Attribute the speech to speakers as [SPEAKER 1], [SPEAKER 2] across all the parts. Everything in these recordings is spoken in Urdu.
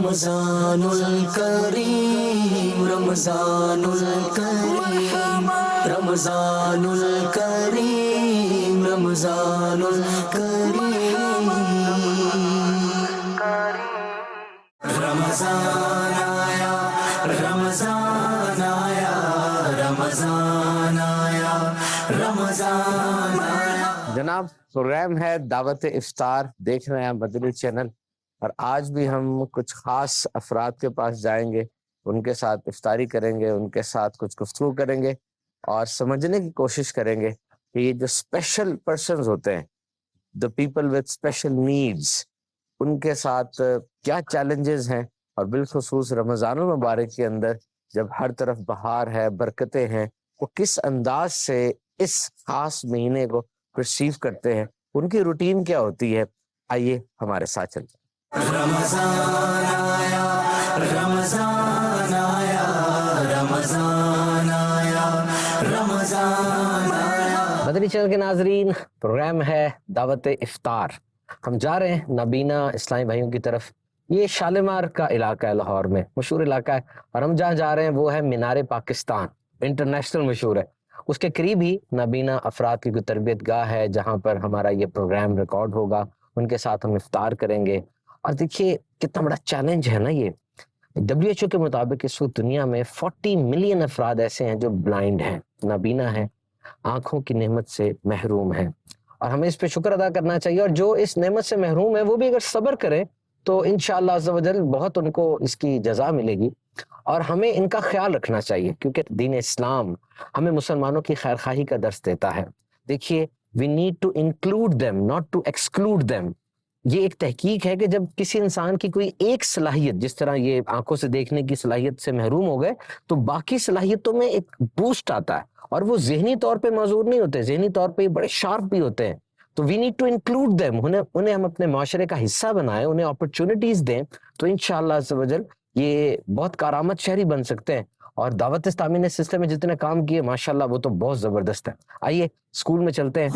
[SPEAKER 1] رمضان الکریم رمضان الکریم رمضان الکریم رمضان الکریم رمضان آیا رمضان آیا رمضان آیا رمضان آیا۔
[SPEAKER 2] جناب پروگرام ہے دعوت افطار، دیکھ رہے ہیں مدنی چینل، اور آج بھی ہم کچھ خاص افراد کے پاس جائیں گے، ان کے ساتھ افطاری کریں گے، ان کے ساتھ کچھ گفتگو کریں گے اور سمجھنے کی کوشش کریں گے کہ یہ جو اسپیشل پرسنز ہوتے ہیں، the people with special needs, ان کے ساتھ کیا چیلنجز ہیں، اور بالخصوص رمضان المبارک کے اندر جب ہر طرف بہار ہے، برکتیں ہیں، وہ کس انداز سے اس خاص مہینے کو پرسیو کرتے ہیں، ان کی روٹین کیا ہوتی ہے۔ آئیے ہمارے ساتھ چلتے ہیں۔
[SPEAKER 1] رمضان آیا رمضان آیا رمضان آیا رمضان آیا۔
[SPEAKER 2] مدنی چینل کے ناظرین، پروگرام ہے دعوت افطار۔ ہم جا رہے ہیں نابینا اسلامی بھائیوں کی طرف۔ یہ شالیمار کا علاقہ ہے، لاہور میں مشہور علاقہ ہے، اور ہم جہاں جا رہے ہیں وہ ہے مینار پاکستان، انٹرنیشنل مشہور ہے۔ اس کے قریب ہی نابینا افراد کی کوئی تربیت گاہ ہے جہاں پر ہمارا یہ پروگرام ریکارڈ ہوگا، ان کے ساتھ ہم افطار کریں گے۔ اور دیکھیے کتنا بڑا چیلنج ہے نا یہ۔ WHO کے مطابق اس وقت دنیا میں 40 ملین افراد ایسے ہیں جو بلائنڈ ہیں، نابینا ہیں، آنکھوں کی نعمت سے محروم ہیں، اور ہمیں اس پہ شکر ادا کرنا چاہیے۔ اور جو اس نعمت سے محروم ہے وہ بھی اگر صبر کرے تو انشاءاللہ عز و جل بہت ان کو اس کی جزا ملے گی، اور ہمیں ان کا خیال رکھنا چاہیے، کیونکہ دین اسلام ہمیں مسلمانوں کی خیرخواہی کا درس دیتا ہے۔ دیکھیے we need to include them not to exclude them۔ یہ ایک تحقیق ہے کہ جب کسی انسان کی کوئی ایک صلاحیت، جس طرح یہ آنکھوں سے دیکھنے کی صلاحیت سے محروم ہو گئے، تو باقی صلاحیتوں میں ایک بوسٹ آتا ہے، اور وہ ذہنی طور پہ معذور نہیں ہوتے، ذہنی طور پہ بڑے شارپ بھی ہوتے ہیں۔ تو we need to include them, انہیں ہم اپنے معاشرے کا حصہ بنائیں، انہیں اپرچونٹیز دیں، تو انشاءاللہ عز و جل یہ بہت کارآمد شہری بن سکتے ہیں۔ اور دعوت اسلامی نے سلسلے میں جتنے کام کیے ماشاءاللہ وہ تو بہت زبردست ہے۔ آئیے اسکول میں چلتے ہیں۔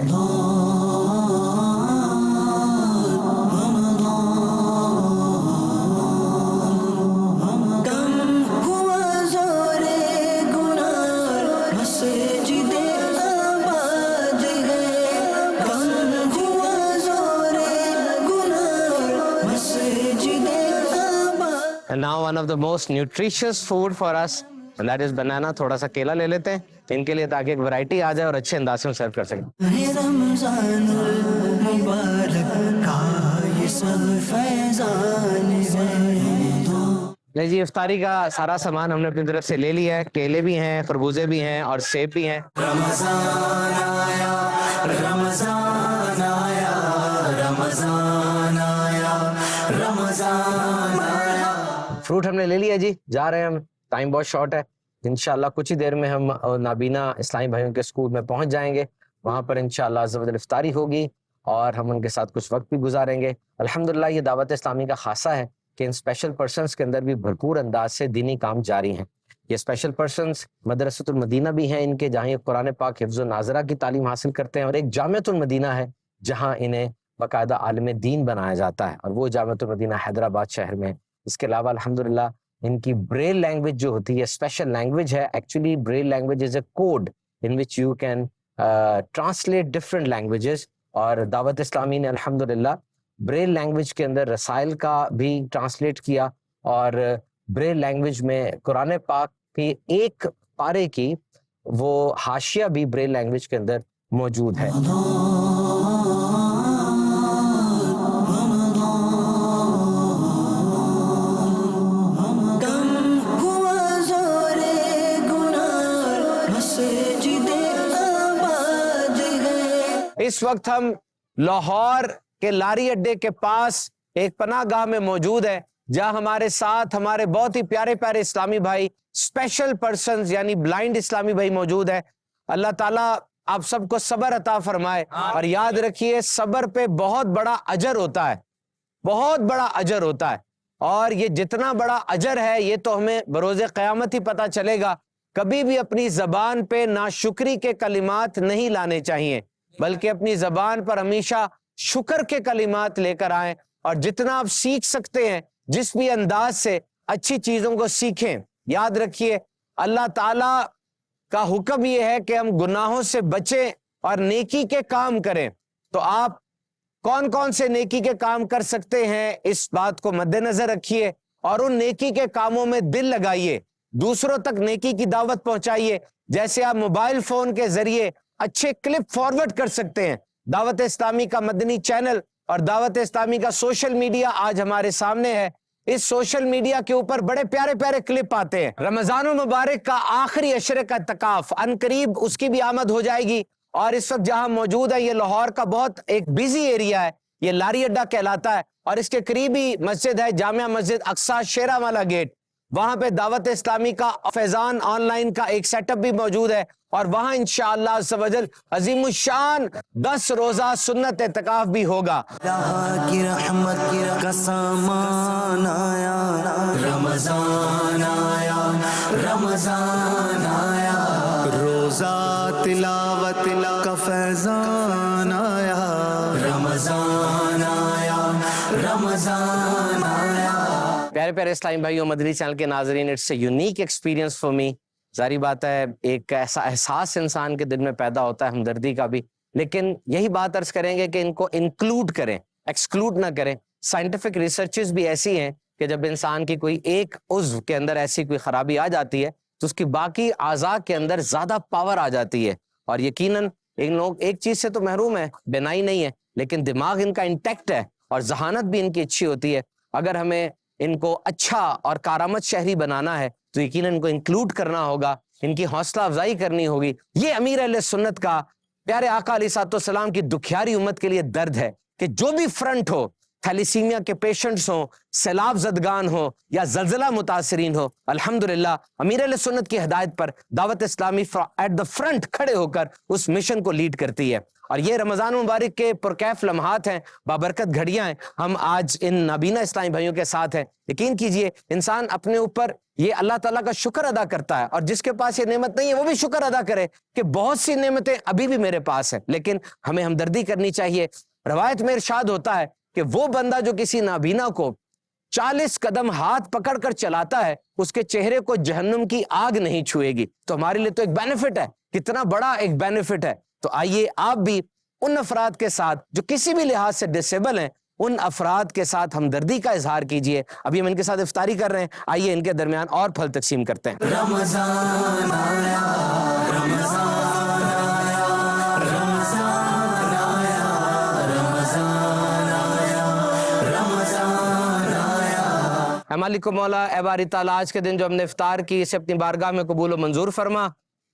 [SPEAKER 2] And now one of the most nutritious food for us, and that is banana۔ تھوڑا سا کیلا لے لیتے ہیں ان کے لیے تاکہ ایک ورائٹی آ جائے اور اچھے انداز سے سرو کر سکیں۔
[SPEAKER 1] رمضان المبارک کا یہ سب فیضان
[SPEAKER 2] نہیں جی، افطاری کا سارا سامان ہم نے اپنی طرف سے لے لیا ہے، کیلے بھی ہیں، خربوزے بھی ہیں، اور سیب بھی ہیں۔
[SPEAKER 1] رمضان آیا رمضان آیا رمضان آیا رمضان آیا۔
[SPEAKER 2] فروٹ ہم نے لے لیا جی، جا رہے ہیں ہم، ٹائم بہت شارٹ ہے۔ انشاءاللہ کچھ ہی دیر میں ہم نابینا اسلامی بھائیوں کے اسکول میں پہنچ جائیں گے، وہاں پر انشاءاللہ عز و جل افطاری ہوگی اور ہم ان کے ساتھ کچھ وقت بھی گزاریں گے۔ الحمدللہ یہ دعوت اسلامی کا خاصہ ہے کہ ان اسپیشل پرسنس کے اندر بھی بھرپور انداز سے دینی کام جاری ہیں۔ یہ اسپیشل پرسنس مدرسۃ المدینہ بھی ہیں ان کے، جہاں یہ قرآن پاک حفظ و ناظرہ کی تعلیم حاصل کرتے ہیں، اور ایک جامعۃ المدینہ ہے جہاں انہیں باقاعدہ عالم دین بنایا جاتا ہے، اور وہ جامعۃ المدینہ حیدرآباد شہر میں۔ اس کے علاوہ الحمدللہ ان کی بریل لینگویج جو ہوتی ہے اسپیشل لینگویج ہے۔ Actually braille language is a code in which you can translate different languages, اور دعوت اسلامی نے الحمدللہ بریل لینگویج کے اندر رسائل کا بھی ٹرانسلیٹ کیا، اور بریل لینگویج میں قرآن پاک کی ایک پارے کی وہ حاشیہ بھی بریل لینگویج کے اندر موجود ہے۔ اس وقت ہم لاہور کے لاری اڈے کے پاس ایک پناہ گاہ میں موجود ہے، جہاں ہمارے ساتھ ہمارے بہت ہی پیارے پیارے اسلامی بھائی، اسپیشل پرسنز یعنی بلائنڈ اسلامی بھائی موجود ہے۔ اللہ تعالیٰ آپ سب کو صبر عطا فرمائے، اور یاد رکھیے صبر پہ بہت بڑا اجر ہوتا ہے، بہت بڑا اجر ہوتا ہے، اور یہ جتنا بڑا اجر ہے یہ تو ہمیں بروز قیامت ہی پتہ چلے گا۔ کبھی بھی اپنی زبان پہ ناشکری کے کلمات نہیں لانے چاہیے، بلکہ اپنی زبان پر ہمیشہ شکر کے کلمات لے کر آئیں، اور جتنا آپ سیکھ سکتے ہیں جس بھی انداز سے اچھی چیزوں کو سیکھیں. یاد رکھیے اللہ تعالیٰ کا حکم یہ ہے کہ ہم گناہوں سے بچیں اور نیکی کے کام کریں. تو آپ کون کون سے نیکی کے کام کر سکتے ہیں اس بات کو مد نظر رکھیے اور ان نیکی کے کاموں میں دل لگائیے. دوسروں تک نیکی کی دعوت پہنچائیے. جیسے آپ موبائل فون کے ذریعے اچھے کلپ فارورڈ کر سکتے ہیں. دعوت اسلامی کا مدنی چینل اور دعوت اسلامی کا سوشل میڈیا آج ہمارے سامنے ہے. اس سوشل میڈیا کے اوپر بڑے پیارے پیارے کلپ آتے ہیں. رمضان المبارک کا آخری عشرے کا اعتکاف ان قریب اس کی بھی آمد ہو جائے گی. اور اس وقت جہاں موجود ہے یہ لاہور کا بہت ایک بیزی ایریا ہے. یہ لاری اڈا کہلاتا ہے اور اس کے قریبی مسجد ہے جامعہ مسجد اقصی شیرا والا گیٹ. وہاں پہ دعوت اسلامی کا فیضان آن لائن کا ایک سیٹ اپ بھی موجود ہے اور وہاں انشاءاللہ عز و جل عظیم الشان 10 روزہ سنت اعتکاف بھی ہوگا.
[SPEAKER 1] اللہ کی رحمت کا سامان آیا, رمضان آیا, رمضان آیا, روزہ تلاوت کا فیضان آیا, رمضان آیا, رمضان آیا.
[SPEAKER 2] پیارے پیارے اسلامی بھائیوں, مدنی چینل کے ناظرین, it's a unique experience for me. ظاہری بات ہے ایک ایسا احساس انسان کے دل میں پیدا ہوتا ہے ہمدردی کا بھی, لیکن یہی بات عرض کریں گے کہ ان کو انکلوڈ کریں, ایکسکلوڈ نہ کریں. سائنٹیفک ریسرچز بھی ایسی ہیں کہ جب انسان کی کوئی ایک عضو کے اندر ایسی کوئی خرابی آ جاتی ہے تو اس کی باقی اعضاء کے اندر زیادہ پاور آ جاتی ہے. اور یقیناً ان لوگ ایک چیز سے تو محروم ہے, بینائی نہیں ہے, لیکن دماغ ان کا انٹیکٹ ہے اور ذہانت بھی ان کی اچھی ہوتی ہے. اگر ہمیں ان کو اچھا اور کارآمد شہری بنانا ہے تو یقیناً ان کو انکلوڈ کرنا ہوگا, ان کی حوصلہ افزائی کرنی ہوگی. یہ امیر اہل سنت کا, پیارے آقا علیہ السلام کی دکھیاری امت کے لیے درد ہے کہ جو بھی فرنٹ ہو, تھیلیسیمیا کے پیشنٹس ہوں, سیلاب زدگان ہو یا زلزلہ متاثرین ہو, الحمدللہ امیر اہل سنت کی ہدایت پر دعوت اسلامی ایٹ دا فرنٹ کھڑے ہو کر اس مشن کو لیڈ کرتی ہے. اور یہ رمضان مبارک کے پرکیف لمحات ہیں, بابرکت گھڑیاں ہیں. ہم آج ان نابینا اسلامی بھائیوں کے ساتھ ہیں. یقین کیجئے انسان اپنے اوپر یہ اللہ تعالیٰ کا شکر ادا کرتا ہے, اور جس کے پاس یہ نعمت نہیں ہے وہ بھی شکر ادا کرے کہ بہت سی نعمتیں ابھی بھی میرے پاس ہیں. لیکن ہمیں ہمدردی کرنی چاہیے. روایت میں ارشاد ہوتا ہے کہ وہ بندہ جو کسی نابینا کو 40 قدم ہاتھ پکڑ کر چلاتا ہے اس کے چہرے کو جہنم کی آگ نہیں چھوئے گی. تو ہمارے لیے تو ایک بینیفٹ ہے, کتنا بڑا ایک بینیفٹ ہے. تو آئیے آپ بھی ان افراد کے ساتھ جو کسی بھی لحاظ سے ڈسیبل ہیں, ان افراد کے ساتھ ہمدردی کا اظہار کیجئے. ابھی ہم ان کے ساتھ افطاری کر رہے ہیں, آئیے ان کے درمیان اور پھل تقسیم کرتے ہیں.
[SPEAKER 1] رمضان آیا, رمضان آیا, رمضان آیا, رمضان آیا, رمضان آیا.
[SPEAKER 2] اے مالک و مولا, اے باری تعالیٰ, آج کے دن جو ہم نے افطار کی اسے اپنی بارگاہ میں قبول و منظور فرما.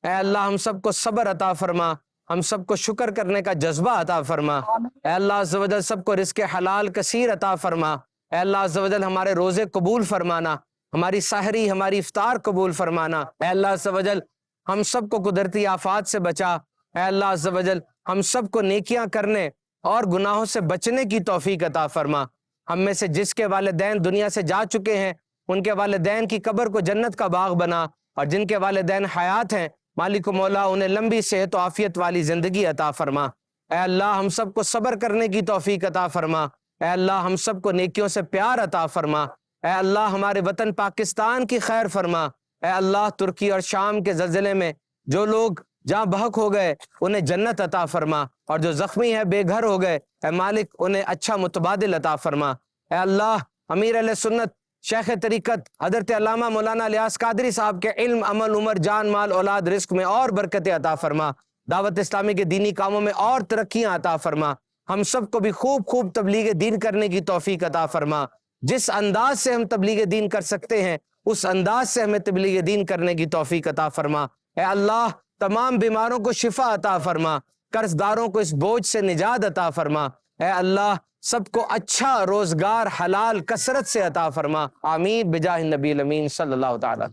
[SPEAKER 2] اے اللہ ہم سب کو صبر عطا فرما, ہم سب کو شکر کرنے کا جذبہ عطا فرما. اے اللہ عز و جل سب کو رزق حلال کثیر عطا فرما. اے اللہ عز و جل ہمارے روزے قبول فرمانا, ہماری سحری ہماری افطار قبول فرمانا. اے اللہ عز و جل ہم سب کو قدرتی آفات سے بچا. اے اللہ عز و جل ہم سب کو نیکیاں کرنے اور گناہوں سے بچنے کی توفیق عطا فرما. ہم میں سے جس کے والدین دنیا سے جا چکے ہیں ان کے والدین کی قبر کو جنت کا باغ بنا, اور جن کے والدین حیات ہیں مالک و مولا انہیں لمبی صحت و عافیت والی زندگی عطا فرما. اے اللہ ہم سب کو صبر کرنے کی توفیق عطا فرما. اے اللہ ہم سب کو نیکیوں سے پیار عطا فرما. اے اللہ ہمارے وطن پاکستان کی خیر فرما. اے اللہ ترکی اور شام کے زلزلے میں جو لوگ جہاں بحق ہو گئے انہیں جنت عطا فرما, اور جو زخمی ہے بے گھر ہو گئے اے مالک انہیں اچھا متبادل عطا فرما. اے اللہ امیر اہل سنت شیخ طریقت حضرت علامہ مولانا الیاس قادری صاحب کے علم, عمل, عمر, جان, مال, اولاد, رزق میں اور برکتیں عطا فرما. دعوت اسلامی کے دینی کاموں میں اور ترقیاں عطا فرما. ہم سب کو بھی خوب خوب تبلیغ دین کرنے کی توفیق عطا فرما. جس انداز سے ہم تبلیغ دین کر سکتے ہیں اس انداز سے ہمیں تبلیغ دین کرنے کی توفیق عطا فرما. اے اللہ تمام بیماروں کو شفا عطا فرما, قرض داروں کو اس بوجھ سے نجات عطا فرما. اے اللہ سب کو اچھا روزگار حلال کثرت سے عطا فرما. آمین بجاہ النبی الامین صلی اللہ تعالی.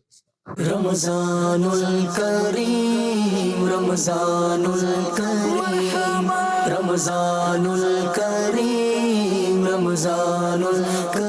[SPEAKER 1] رمضان الکریم, رمضان الکریم, رمضان الکریم, رمضان الکریم.